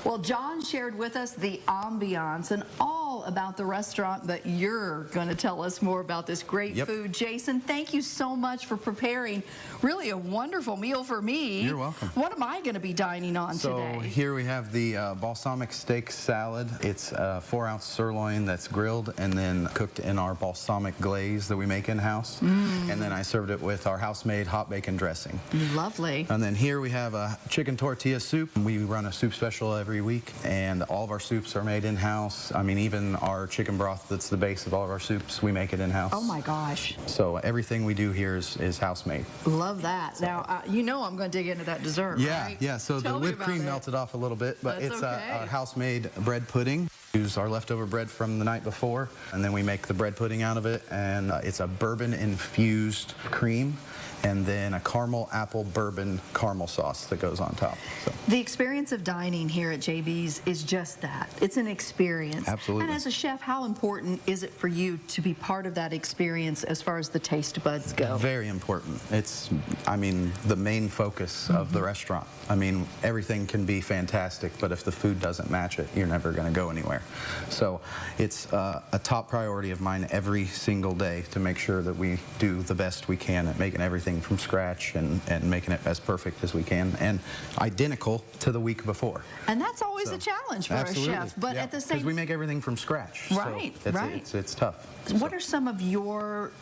Well, John shared with us the ambiance and all about the restaurant, but you're going to tell us more about this great food. Jason, thank you so much for preparing really a wonderful meal for me. You're welcome. What am I going to be dining on today? So here we have the balsamic steak salad. It's a 4-ounce sirloin that's grilled and then cooked in our balsamic glaze that we make in-house. And then I served it with our house-made hot bacon dressing. Lovely. And then here we have a chicken tortilla soup. We run a soup special every week, and all of our soups are made in-house. I mean, even our chicken broth that's the base of all of our soups, we make it in-house. Oh my gosh. So everything we do here is house-made. Love that. So, now, you know I'm going to dig into that dessert, right? Yeah, so the whipped cream melted off a little bit, but That's it's okay. Our house-made bread pudding. Use our leftover bread from the night before, and then we make the bread pudding out of it, and it's a bourbon-infused cream, and then a caramel apple bourbon caramel sauce that goes on top. So. The experience of dining here at JB's is just that. It's an experience. Absolutely. And as a chef, how important is it for you to be part of that experience as far as the taste buds go? Very important. It's, I mean, the main focus of the restaurant. I mean, everything can be fantastic, but if the food doesn't match it, you're never going to go anywhere. So it's a top priority of mine every single day to make sure that we do the best we can at making everything from scratch and making it as perfect as we can and identical to the week before. And that's always a challenge for a chef, but at the same time, because we make everything from scratch. Right, so right. It's tough. What are some of your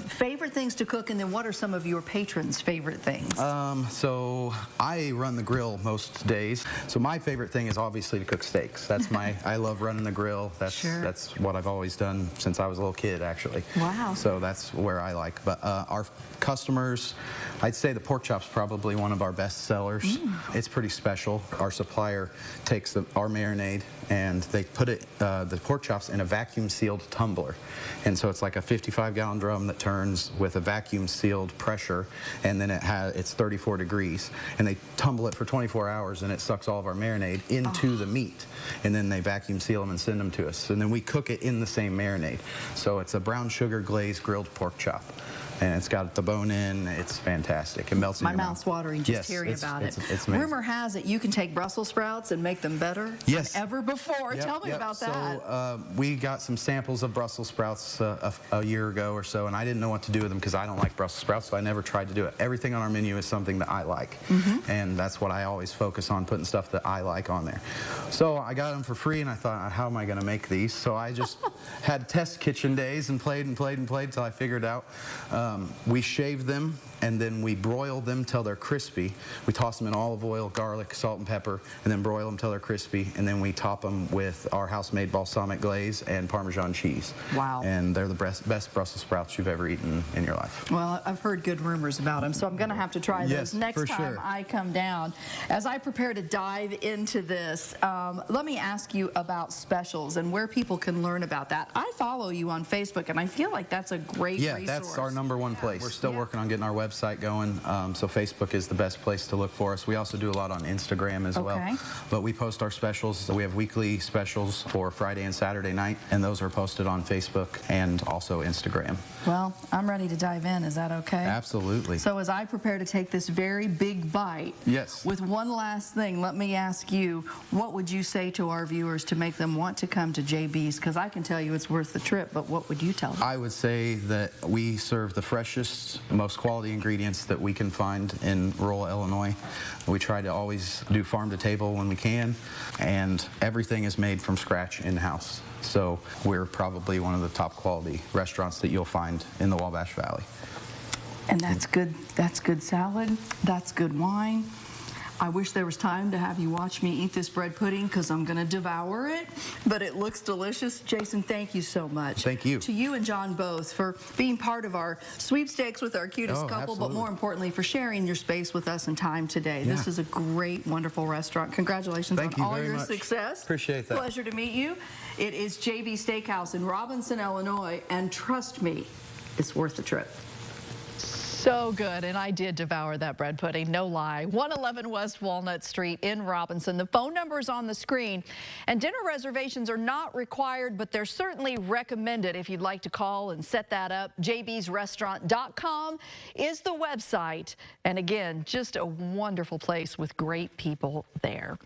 favorite things to cook, and then what are some of your patrons' favorite things? So I run the grill most days. So my favorite thing is obviously to cook steaks. That's my, I love running the grill. That's what I've always done since I was a little kid, actually. Wow. So that's where I like. But our customers, I'd say the pork chop's probably one of our best sellers. It's pretty special. Our supplier takes our marinade and they put it, the pork chops in a vacuum sealed tumbler. And so it's like a 55-gallon drum that turns with a vacuum sealed pressure, and then it's 34 degrees. And they tumble it for 24 hours and it sucks all of our marinade into the meat. And then they vacuum seal them and send them to us. And then we cook it in the same marinade. So it's a brown sugar glazed grilled pork chop. And it's got the bone in. It's fantastic. It melts in your mouth. My mouth's watering just hearing about it. It's amazing. Rumor has it you can take Brussels sprouts and make them better than ever before. Tell me about that. So we got some samples of Brussels sprouts a year ago or so, and I didn't know what to do with them because I don't like Brussels sprouts, so I never tried to do it. Everything on our menu is something that I like, and that's what I always focus on, putting stuff that I like on there. So I got them for free, and I thought, how am I going to make these? So I just had test kitchen days and played until I figured out. We shave them and then we broil them till they're crispy. We toss them in olive oil, garlic, salt, and pepper, and then broil them till they're crispy, and then we top them with our house-made balsamic glaze and Parmesan cheese. Wow. And they're the best Brussels sprouts you've ever eaten in your life. Well, I've heard good rumors about them, so I'm going to have to try those next time I come down. As I prepare to dive into this, let me ask you about specials and where people can learn about that. I follow you on Facebook, and I feel like that's a great resource. Yeah, that's our #1 place. We're still working on getting our website going, so Facebook is the best place to look for us. We also do a lot on Instagram as well. But we post our specials. So we have weekly specials for Friday and Saturday night, and those are posted on Facebook and also Instagram. Well, I'm ready to dive in. Is that okay? Absolutely. So as I prepare to take this very big bite, with one last thing, let me ask you, what would you say to our viewers to make them want to come to JB's? Because I can tell you it's worth the trip, but what would you tell them? I would say that we serve the freshest, most quality ingredients that we can find in rural Illinois. We try to always do farm to table when we can, and everything is made from scratch in-house. So we're probably one of the top quality restaurants that you'll find in the Wabash Valley. And that's good salad, that's good wine. I wish there was time to have you watch me eat this bread pudding because I'm going to devour it, but it looks delicious. Jason, thank you so much. Thank you. To you and John both for being part of our sweepstakes with our cutest couple, but more importantly for sharing your space with us and time today. This is a great, wonderful restaurant. Congratulations on all your success. Appreciate that. Pleasure to meet you. It is JB Steakhouse in Robinson, Illinois, and trust me, it's worth the trip. So good, and I did devour that bread pudding, no lie. 111 West Walnut Street in Robinson. The phone number is on the screen, and dinner reservations are not required, but they're certainly recommended if you'd like to call and set that up. jbsrestaurant.com is the website, and again, just a wonderful place with great people there.